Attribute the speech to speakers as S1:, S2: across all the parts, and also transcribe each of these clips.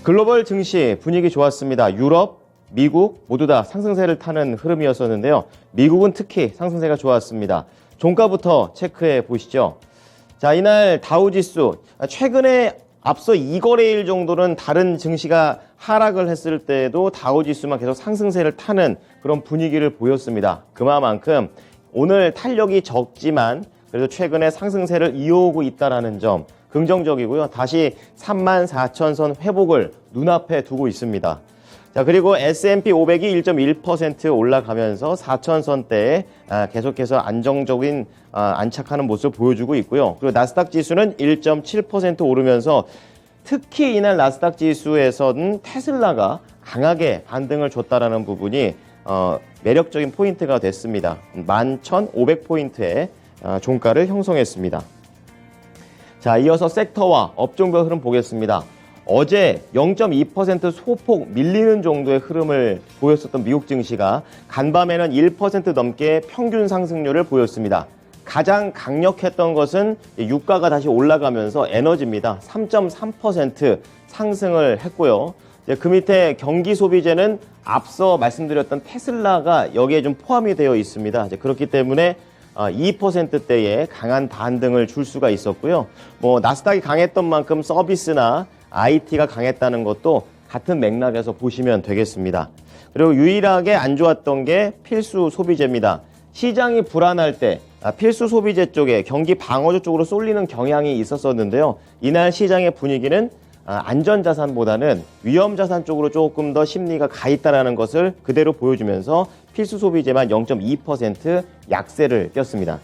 S1: 글로벌 증시 분위기 좋았습니다. 유럽, 미국 모두 다 상승세를 타는 흐름이었었는데요. 미국은 특히 상승세가 좋았습니다. 종가부터 체크해 보시죠. 자, 이날 다우지수 최근에 앞서 2거래일 정도는 다른 증시가 하락을 했을 때도 다우지수만 계속 상승세를 타는 그런 분위기를 보였습니다. 그만큼 오늘 탄력이 적지만 그래도 최근에 상승세를 이어오고 있다는 점 긍정적이고요. 다시 34,000선 회복을 눈앞에 두고 있습니다. 자, 그리고 S&P 500이 1.1% 올라가면서 4,000선대에 계속해서 안정적인 안착하는 모습을 보여주고 있고요. 그리고 나스닥 지수는 1.7% 오르면서 특히 이날 나스닥 지수에서는 테슬라가 강하게 반등을 줬다라는 부분이 매력적인 포인트가 됐습니다. 11,500포인트의 종가를 형성했습니다. 자, 이어서 섹터와 업종별 흐름 보겠습니다. 어제 0.2% 소폭 밀리는 정도의 흐름을 보였었던 미국 증시가 간밤에는 1% 넘게 평균 상승률을 보였습니다. 가장 강력했던 것은 유가가 다시 올라가면서 에너지입니다. 3.3% 상승을 했고요. 그 밑에 경기 소비재는 앞서 말씀드렸던 테슬라가 여기에 좀 포함이 되어 있습니다. 그렇기 때문에 2%대의 강한 반등을 줄 수가 있었고요. 나스닥이 강했던 만큼 서비스나 IT가 강했다는 것도 같은 맥락에서 보시면 되겠습니다. 그리고 유일하게 안 좋았던 게 필수 소비재입니다. 시장이 불안할 때 필수 소비재 쪽에 경기 방어주 쪽으로 쏠리는 경향이 있었었는데요. 이날 시장의 분위기는 안전자산보다는 위험자산 쪽으로 조금 더 심리가 가 있다는 것을 그대로 보여주면서 필수 소비재만 0.2% 약세를 띄었습니다.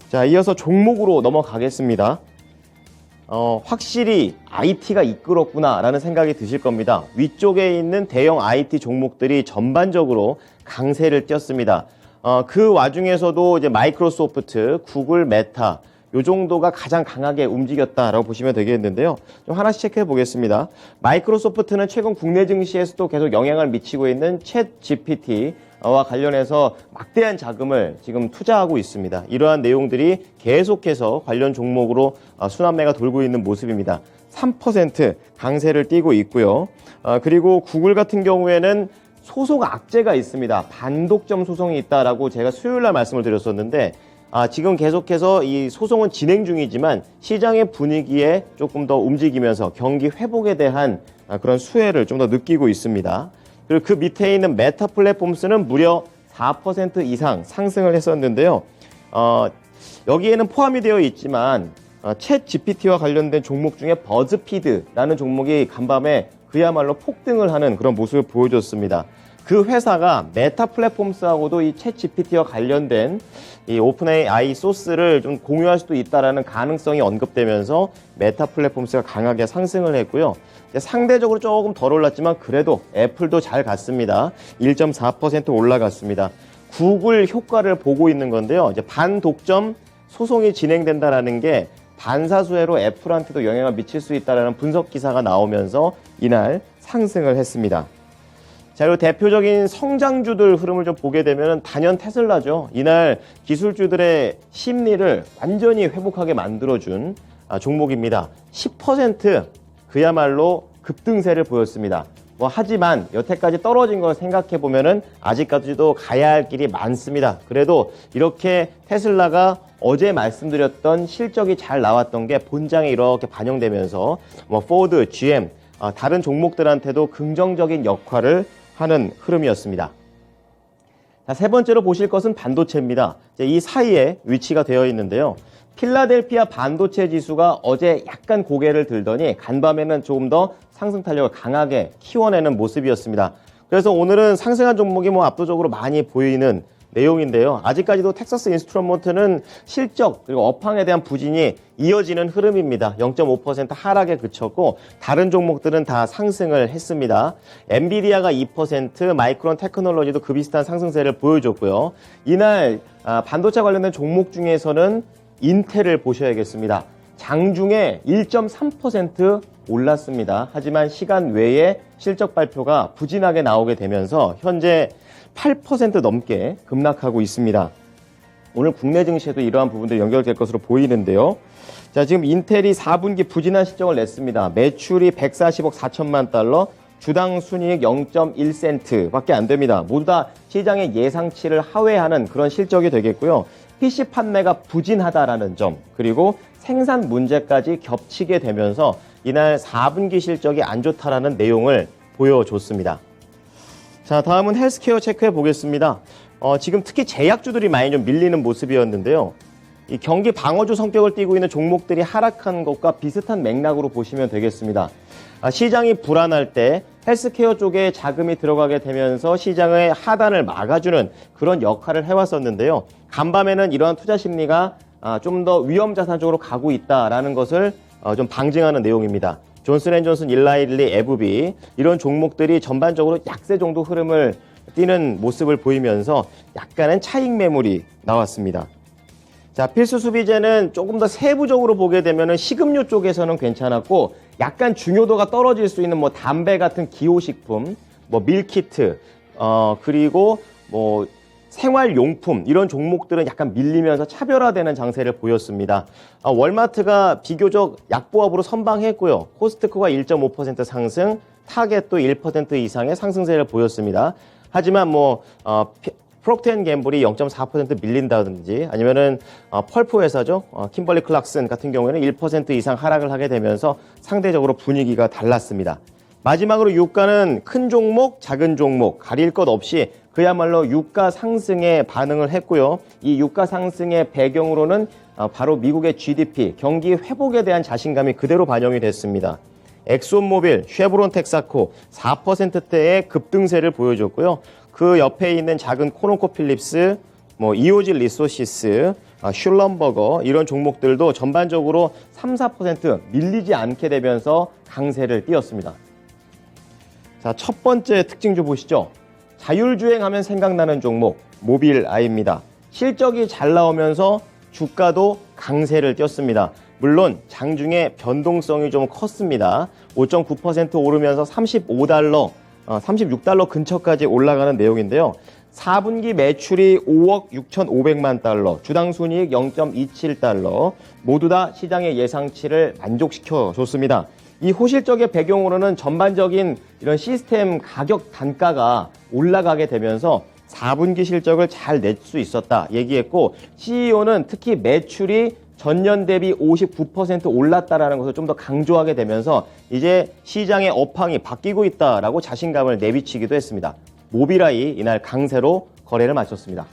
S1: 자, 이어서 종목으로 넘어가겠습니다. 확실히 IT가 이끌었구나라는 생각이 드실 겁니다. 위쪽에 있는 대형 IT 종목들이 전반적으로 강세를 띄었습니다. 그 와중에서도 이제 마이크로소프트, 구글, 메타 요 정도가 가장 강하게 움직였다라고 보시면 되겠는데요. 좀 하나씩 체크해 보겠습니다. 마이크로소프트는 최근 국내 증시에서도 계속 영향을 미치고 있는 챗 GPT와 관련해서 막대한 자금을 지금 투자하고 있습니다. 이러한 내용들이 계속해서 관련 종목으로 순환매가 돌고 있는 모습입니다. 3% 강세를 띠고 있고요. 그리고 구글 같은 경우에는 소송 악재가 있습니다. 반독점 소송이 있다라고 제가 수요일 날 말씀을 드렸었는데 지금 계속해서 이 소송은 진행 중이지만 시장의 분위기에 조금 더 움직이면서 경기 회복에 대한 그런 수혜를 좀 더 느끼고 있습니다. 그리고 그 밑에 있는 메타 플랫폼스는 무려 4% 이상 상승을 했었는데요. 여기에는 포함이 되어 있지만 챗 GPT와 관련된 종목 중에 버즈피드라는 종목이 간밤에 그야말로 폭등을 하는 그런 모습을 보여줬습니다. 그 회사가 메타 플랫폼스하고도 이 챗 GPT와 관련된 이 오픈 AI 소스를 좀 공유할 수도 있다라는 가능성이 언급되면서 메타 플랫폼스가 강하게 상승을 했고요. 상대적으로 조금 덜 올랐지만 그래도 애플도 잘 갔습니다. 1.4% 올라갔습니다. 구글 효과를 보고 있는 건데요. 이제 반독점 소송이 진행된다라는 게 반사수혜로 애플한테도 영향을 미칠 수 있다라는 분석 기사가 나오면서 이날 상승을 했습니다. 자, 그리고 대표적인 성장주들 흐름을 좀 보게 되면 단연 테슬라죠. 이날 기술주들의 심리를 완전히 회복하게 만들어준 종목입니다. 10% 그야말로 급등세를 보였습니다. 하지만 여태까지 떨어진 걸 생각해 보면은 아직까지도 가야 할 길이 많습니다. 그래도 이렇게 테슬라가 어제 말씀드렸던 실적이 잘 나왔던 게 본장에 이렇게 반영되면서 포드, GM 다른 종목들한테도 긍정적인 역할을 하는 흐름이었습니다. 자, 세 번째로 보실 것은 반도체입니다. 이 사이에 위치가 되어 있는데요. 필라델피아 반도체 지수가 어제 약간 고개를 들더니 간밤에는 조금 더 상승 탄력을 강하게 키워내는 모습이었습니다. 그래서 오늘은 상승한 종목이 압도적으로 많이 보이는 내용인데요. 아직까지도 텍사스 인스트루먼트는 실적 그리고 업황에 대한 부진이 이어지는 흐름입니다. 0.5% 하락에 그쳤고 다른 종목들은 다 상승을 했습니다. 엔비디아가 2%, 마이크론 테크놀로지도 그 비슷한 상승세를 보여줬고요. 이날 반도체 관련된 종목 중에서는 인텔을 보셔야겠습니다. 장중에 1.3% 올랐습니다. 하지만 시간 외에 실적 발표가 부진하게 나오게 되면서 현재 8% 넘게 급락하고 있습니다. 오늘 국내 증시에도 이러한 부분들이 연결될 것으로 보이는데요. 자, 지금 인텔이 4분기 부진한 실적을 냈습니다. 매출이 140억 4천만 달러, 주당 순이익 0.1센트밖에 안 됩니다. 모두 다 시장의 예상치를 하회하는 그런 실적이 되겠고요. PC 판매가 부진하다라는 점, 그리고 생산 문제까지 겹치게 되면서 이날 4분기 실적이 안 좋다라는 내용을 보여줬습니다. 자, 다음은 헬스케어 체크해 보겠습니다. 지금 특히 제약주들이 많이 좀 밀리는 모습이었는데요. 이 경기 방어주 성격을 띠고 있는 종목들이 하락한 것과 비슷한 맥락으로 보시면 되겠습니다. 시장이 불안할 때 헬스케어 쪽에 자금이 들어가게 되면서 시장의 하단을 막아주는 그런 역할을 해왔었는데요. 간밤에는 이러한 투자 심리가 좀 더 위험자산 쪽으로 가고 있다라는 것을 좀 방증하는 내용입니다. 존슨앤존슨, 일라일리, 에브비 이런 종목들이 전반적으로 약세 정도 흐름을 띄는 모습을 보이면서 약간은 차익 매물이 나왔습니다. 자, 필수 소비재는 조금 더 세부적으로 보게 되면은 식음료 쪽에서는 괜찮았고 약간 중요도가 떨어질 수 있는 뭐 담배 같은 기호식품, 뭐 밀키트, 그리고 뭐 생활용품 이런 종목들은 약간 밀리면서 차별화되는 장세를 보였습니다. 월마트가 비교적 약보합으로 선방했고요. 코스트코가 1.5% 상승, 타겟도 1% 이상의 상승세를 보였습니다. 하지만 뭐 프록트앤갬블이 0.4% 밀린다든지 아니면은 펄프 회사죠. 킴벌리 클락슨 같은 경우에는 1% 이상 하락을 하게 되면서 상대적으로 분위기가 달랐습니다. 마지막으로 유가는 큰 종목, 작은 종목 가릴 것 없이 그야말로 유가 상승에 반응을 했고요. 이 유가 상승의 배경으로는 바로 미국의 GDP, 경기 회복에 대한 자신감이 그대로 반영이 됐습니다. 엑손모빌, 쉐브론 텍사코 4%대의 급등세를 보여줬고요. 그 옆에 있는 작은 코노코필립스, 뭐 이오지 리소시스, 슐럼버거 이런 종목들도 전반적으로 3, 4% 밀리지 않게 되면서 강세를 띄었습니다. 자, 첫 번째 특징주 보시죠. 자율주행하면 생각나는 종목 모빌아이입니다. 실적이 잘 나오면서 주가도 강세를 띄었습니다. 물론 장중에 변동성이 좀 컸습니다. 5.9% 오르면서 35달러, 36달러 근처까지 올라가는 내용인데요. 4분기 매출이 5억 6,500만 달러, 주당 순이익 0.27달러, 모두 다 시장의 예상치를 만족시켜 줬습니다. 이 호실적의 배경으로는 전반적인 이런 시스템 가격 단가가 올라가게 되면서 4분기 실적을 잘 낼 수 있었다 얘기했고, CEO는 특히 매출이 전년 대비 59% 올랐다라는 것을 좀 더 강조하게 되면서 이제 시장의 업황이 바뀌고 있다라고 자신감을 내비치기도 했습니다. 모빌아이 이날 강세로 거래를 마쳤습니다.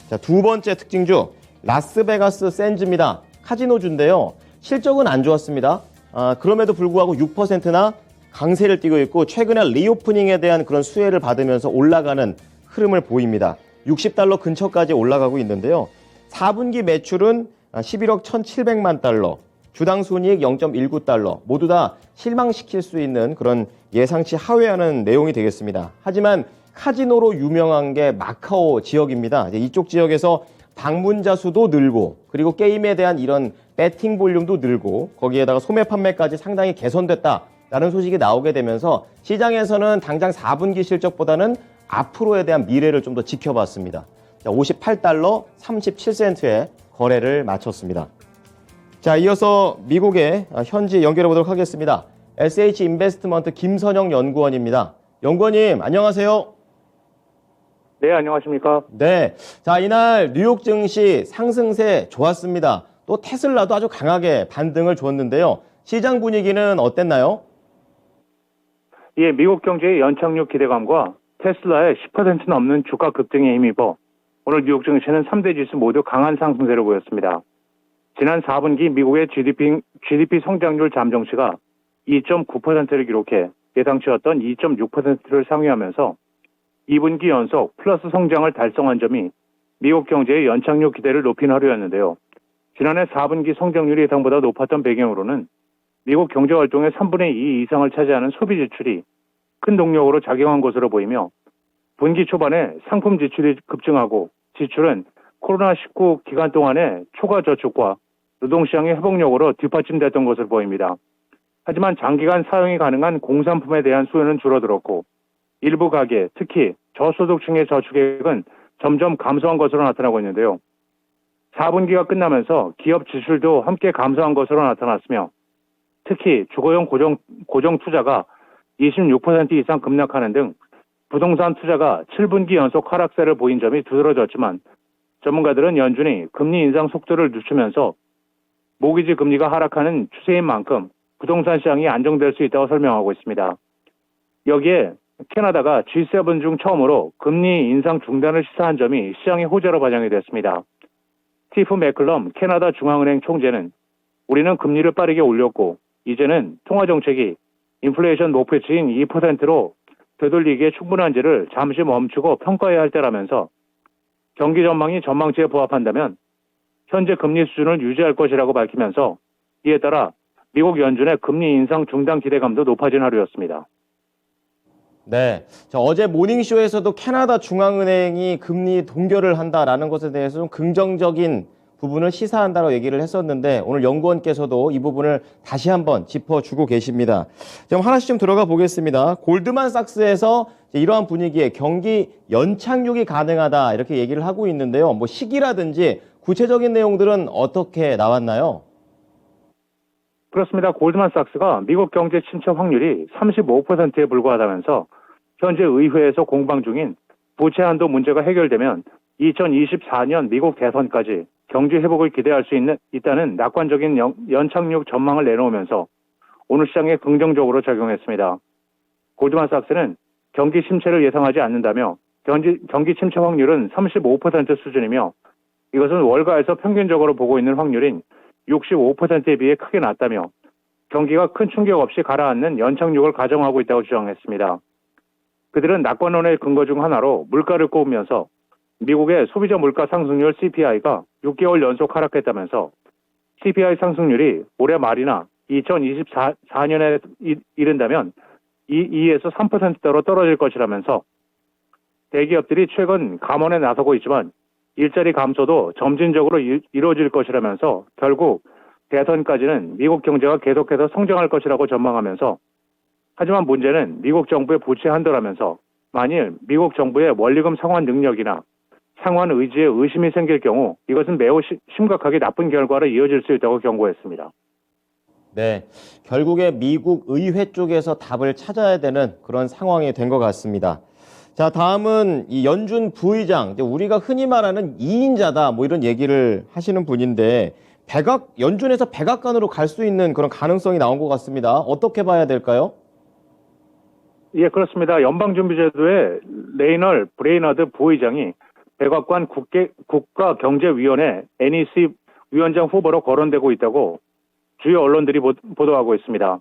S1: 자, 두 번째 특징주 라스베가스 샌즈입니다. 카지노주인데요. 실적은 안 좋았습니다. 그럼에도 불구하고 6%나 강세를 띠고 있고 최근에 리오프닝에 대한 그런 수혜를 받으면서 올라가는 흐름을 보입니다. 60달러 근처까지 올라가고 있는데요. 4분기 매출은 11억 1,700만 달러, 주당 순이익 0.19달러, 모두 다 실망시킬 수 있는 그런 예상치 하회하는 내용이 되겠습니다. 하지만 카지노로 유명한 게 마카오 지역입니다. 이쪽 지역에서 방문자 수도 늘고 그리고 게임에 대한 이런 배팅 볼륨도 늘고 거기에다가 소매 판매까지 상당히 개선됐다라는 소식이 나오게 되면서 시장에서는 당장 4분기 실적보다는 앞으로에 대한 미래를 좀 더 지켜봤습니다. 58달러 37센트에 거래를 마쳤습니다. 자, 이어서 미국의 현지 연결해 보도록 하겠습니다. SH 인베스트먼트 김선영 연구원입니다. 연구원님, 안녕하세요.
S2: 네, 안녕하십니까?
S1: 네. 자, 이날 뉴욕 증시 상승세 좋았습니다. 또 테슬라도 아주 강하게 반등을 줬는데요. 시장 분위기는 어땠나요?
S2: 예, 미국 경제의 연착륙 기대감과 테슬라의 10% 넘는 주가 급등에 힘입어 오늘 뉴욕 증시는 3대 지수 모두 강한 상승세를 보였습니다. 지난 4분기 미국의 GDP 성장률 잠정치가 2.9%를 기록해 예상치였던 2.6%를 상회하면서 2분기 연속 플러스 성장을 달성한 점이 미국 경제의 연착륙 기대를 높인 하루였는데요. 지난해 4분기 성장률이 예상보다 높았던 배경으로는 미국 경제활동의 3분의 2 이상을 차지하는 소비 지출이 큰 동력으로 작용한 것으로 보이며 분기 초반에 상품 지출이 급증하고 지출은 코로나19 기간 동안의 초과 저축과 노동시장의 회복력으로 뒷받침됐던 것으로 보입니다. 하지만 장기간 사용이 가능한 공산품에 대한 수요는 줄어들었고 일부 가계, 특히 저소득층의 저축액은 점점 감소한 것으로 나타나고 있는데요. 4분기가 끝나면서 기업 지출도 함께 감소한 것으로 나타났으며 특히 주거용 고정 투자가 26% 이상 급락하는 등 부동산 투자가 7분기 연속 하락세를 보인 점이 두드러졌지만 전문가들은 연준이 금리 인상 속도를 늦추면서 모기지 금리가 하락하는 추세인 만큼 부동산 시장이 안정될 수 있다고 설명하고 있습니다. 여기에 캐나다가 G7 중 처음으로 금리 인상 중단을 시사한 점이 시장의 호재로 반영이 됐습니다. 스티프 맥클럼 캐나다 중앙은행 총재는 우리는 금리를 빠르게 올렸고 이제는 통화정책이 인플레이션 목표치인 2%로 되돌리기에 충분한지를 잠시 멈추고 평가해야 할 때라면서 경기 전망이 전망치에 부합한다면 현재 금리 수준을 유지할 것이라고 밝히면서 이에 따라 미국 연준의 금리 인상 중단 기대감도 높아진 하루였습니다.
S1: 네. 어제 모닝쇼에서도 캐나다 중앙은행이 금리 동결을 한다라는 것에 대해서 좀 긍정적인 부분을 시사한다고 얘기를 했었는데 오늘 연구원께서도 이 부분을 다시 한번 짚어주고 계십니다. 좀 하나씩 좀 들어가 보겠습니다. 골드만삭스에서 이러한 분위기에 경기 연착륙이 가능하다 이렇게 얘기를 하고 있는데요. 뭐 시기라든지 구체적인 내용들은 어떻게 나왔나요?
S2: 그렇습니다. 골드만삭스가 미국 경제 침체 확률이 35%에 불과하다면서 현재 의회에서 공방 중인 부채 한도 문제가 해결되면 2024년 미국 대선까지 경제 회복을 기대할 수 있다는 낙관적인 연착륙 전망을 내놓으면서 오늘 시장에 긍정적으로 작용했습니다. 골드만삭스는 경기 침체를 예상하지 않는다며 경기 침체 확률은 35% 수준이며 이것은 월가에서 평균적으로 보고 있는 확률인 65%에 비해 크게 낮다며 경기가 큰 충격 없이 가라앉는 연착륙을 가정하고 있다고 주장했습니다. 그들은 낙관론의 근거 중 하나로 물가를 꼽으면서 미국의 소비자 물가 상승률 CPI가 6개월 연속 하락했다면서 CPI 상승률이 올해 말이나 2024년에 이른다면 2에서 3%대로 떨어질 것이라면서 대기업들이 최근 감원에 나서고 있지만 일자리 감소도 점진적으로 이루어질 것이라면서 결국 대선까지는 미국 경제가 계속해서 성장할 것이라고 전망하면서 하지만 문제는 미국 정부의 부채 한도라면서 만일 미국 정부의 원리금 상환 능력이나 상환 의지에 의심이 생길 경우 이것은 매우 심각하게 나쁜 결과로 이어질 수 있다고 경고했습니다.
S1: 네, 결국에 미국 의회 쪽에서 답을 찾아야 되는 그런 상황이 된 것 같습니다. 자, 다음은 이 연준 부의장, 우리가 흔히 말하는 2인자다 뭐 이런 얘기를 하시는 분인데 연준에서 백악관으로 갈 수 있는 그런 가능성이 나온 것 같습니다. 어떻게 봐야 될까요?
S2: 예, 그렇습니다. 연방준비제도의 레이널 브레이너드 부의장이 백악관 국가경제위원회 NEC 위원장 후보로 거론되고 있다고 주요 언론들이 보도하고 있습니다.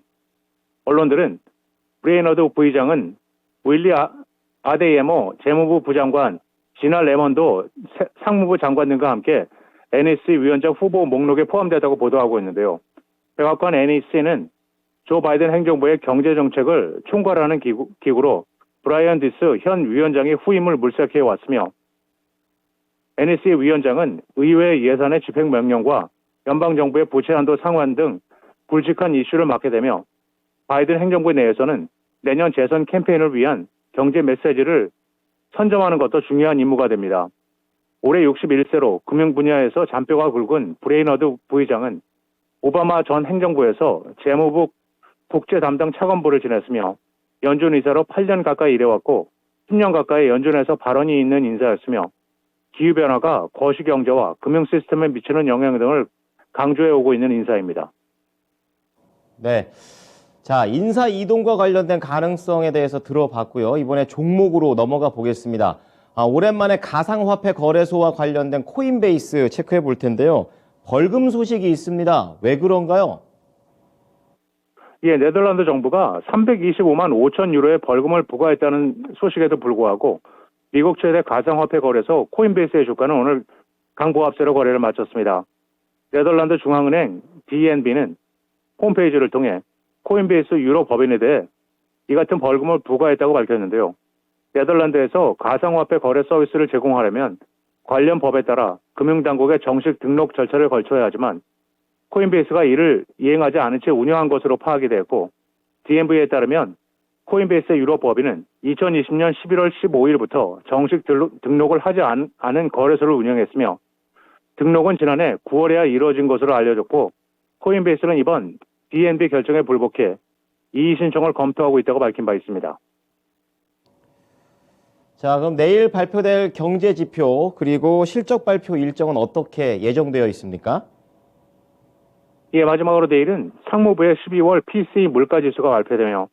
S2: 언론들은 브레이너드 부의장은 윌리 아데이에모 재무부 부장관, 지나 레먼도 상무부 장관 등과 함께 NEC 위원장 후보 목록에 포함되었다고 보도하고 있는데요. 백악관 NEC는 조 바이든 행정부의 경제정책을 총괄하는 기구로 브라이언 디스 현 위원장의 후임을 물색해 왔으며 NEC 위원장은 의회 예산의 집행명령과 연방정부의 부채 한도 상환 등 굵직한 이슈를 맡게 되며 바이든 행정부 내에서는 내년 재선 캠페인을 위한 경제 메시지를 선점하는 것도 중요한 임무가 됩니다. 올해 61세로 금융 분야에서 잔뼈가 굵은 브레이너드 부의장은 오바마 전 행정부에서 재무부 국제 담당 차관보를 지냈으며 연준 의사로 8년 가까이 일해왔고 10년 가까이 연준에서 발언이 있는 인사였으며 기후변화가 거시경제와 금융 시스템에 미치는 영향 등을 강조해 오고 있는 인사입니다.
S1: 네. 자, 인사 이동과 관련된 가능성에 대해서 들어봤고요. 이번에 종목으로 넘어가 보겠습니다. 오랜만에 가상화폐 거래소와 관련된 코인베이스 체크해 볼 텐데요. 벌금 소식이 있습니다. 왜 그런가요?
S2: 예, 네덜란드 정부가 325만 5천 유로의 벌금을 부과했다는 소식에도 불구하고 미국 최대 가상화폐 거래소 코인베이스의 주가는 오늘 강보합세로 거래를 마쳤습니다. 네덜란드 중앙은행 DNB는 홈페이지를 통해 코인베이스 유로 법인에 대해 이 같은 벌금을 부과했다고 밝혔는데요. 네덜란드에서 가상화폐 거래 서비스를 제공하려면 관련 법에 따라 금융당국의 정식 등록 절차를 거쳐야 하지만 코인베이스가 이를 이행하지 않은 채 운영한 것으로 파악이 됐고 DNB에 따르면 코인베이스 유로 법인은 2020년 11월 15일부터 정식 등록을 하지 않은 거래소를 운영했으며 등록은 지난해 9월에야 이루어진 것으로 알려졌고 코인베이스는 이번 DNB 결정에 불복해 이의 신청을 검토하고 있다고 밝힌 바 있습니다.
S1: 자, 그럼 내일 발표될 경제 지표 그리고 실적 발표 일정은 어떻게 예정되어 있습니까?
S2: 예, 마지막으로 내일은 상무부의 12월 PCE 물가지수가 발표되며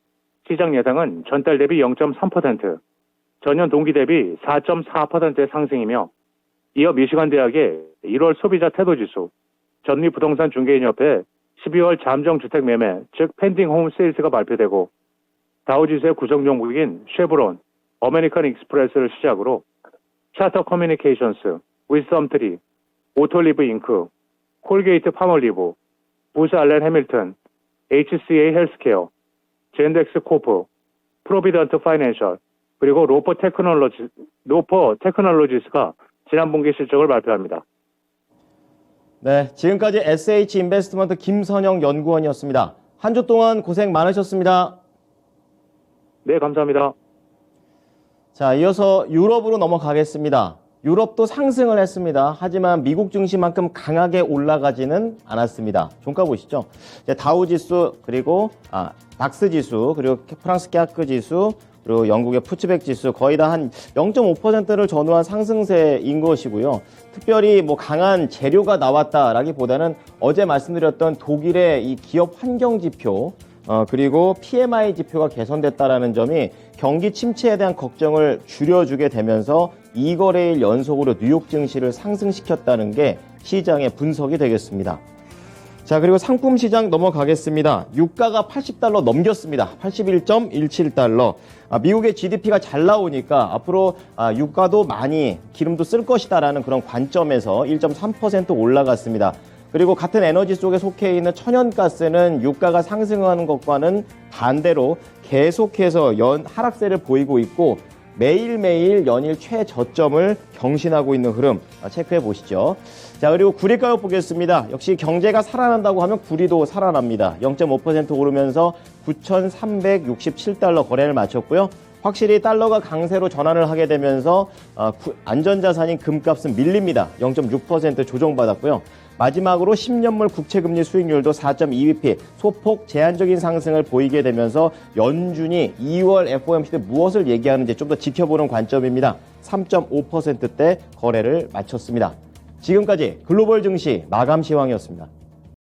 S2: 시장 예상은 전달 대비 0.3%, 전년 동기 대비 4.4%의 상승이며 이어 미시간 대학의 1월 소비자 태도지수, 전미부동산 중개인협회 12월 잠정주택 매매, 즉 펜딩 홈 세일스가 발표되고 다우지수의 구성 종목인 쉐브론, 어메리칸 익스프레스를 시작으로 차터 커뮤니케이션스, 위썸트리, 오토리브 잉크, 콜게이트 파멀리브, 부스 알렌 해밀턴, HCA 헬스케어, 젠덱스 코프, 프로비던트 파이낸셜, 그리고 로퍼 테크놀로지스가 지난 분기 실적을 발표합니다.
S1: 네, 지금까지 SH 인베스트먼트 김선영 연구원이었습니다. 한 주 동안 고생 많으셨습니다.
S2: 네, 감사합니다.
S1: 자, 이어서 유럽으로 넘어가겠습니다. 유럽도 상승을 했습니다. 하지만 미국 증시만큼 강하게 올라가지는 않았습니다. 종가 보시죠. 다우지수, 그리고 닥스 지수, 그리고 프랑스 캐크 지수, 그리고 영국의 푸츠백 지수 거의 다 한 0.5%를 전후한 상승세인 것이고요. 특별히 뭐 강한 재료가 나왔다라기보다는 어제 말씀드렸던 독일의 이 기업 환경 지표, 그리고 PMI 지표가 개선됐다라는 점이 경기 침체에 대한 걱정을 줄여주게 되면서 2거래일 연속으로 뉴욕 증시를 상승시켰다는 게 시장의 분석이 되겠습니다. 자, 그리고 상품 시장 넘어가겠습니다. 유가가 80달러 넘겼습니다. 81.17달러. 미국의 GDP가 잘 나오니까 앞으로 유가도 많이 기름도 쓸 것이다라는 그런 관점에서 1.3% 올라갔습니다. 그리고 같은 에너지 속에 속해 있는 천연가스는 유가가 상승하는 것과는 반대로 계속해서 하락세를 보이고 있고 매일매일 연일 최저점을 경신하고 있는 흐름 체크해 보시죠. 자, 그리고 구리가격 보겠습니다. 역시 경제가 살아난다고 하면 구리도 살아납니다. 0.5% 오르면서 9,367달러 거래를 마쳤고요. 확실히 달러가 강세로 전환을 하게 되면서 안전자산인 금값은 밀립니다. 0.6% 조정받았고요. 마지막으로 10년물 국채금리 수익률도 4.2bp 소폭 제한적인 상승을 보이게 되면서 연준이 2월 FOMC 때 무엇을 얘기하는지 좀 더 지켜보는 관점입니다. 3.5%대 거래를 마쳤습니다. 지금까지 글로벌 증시 마감 시황이었습니다.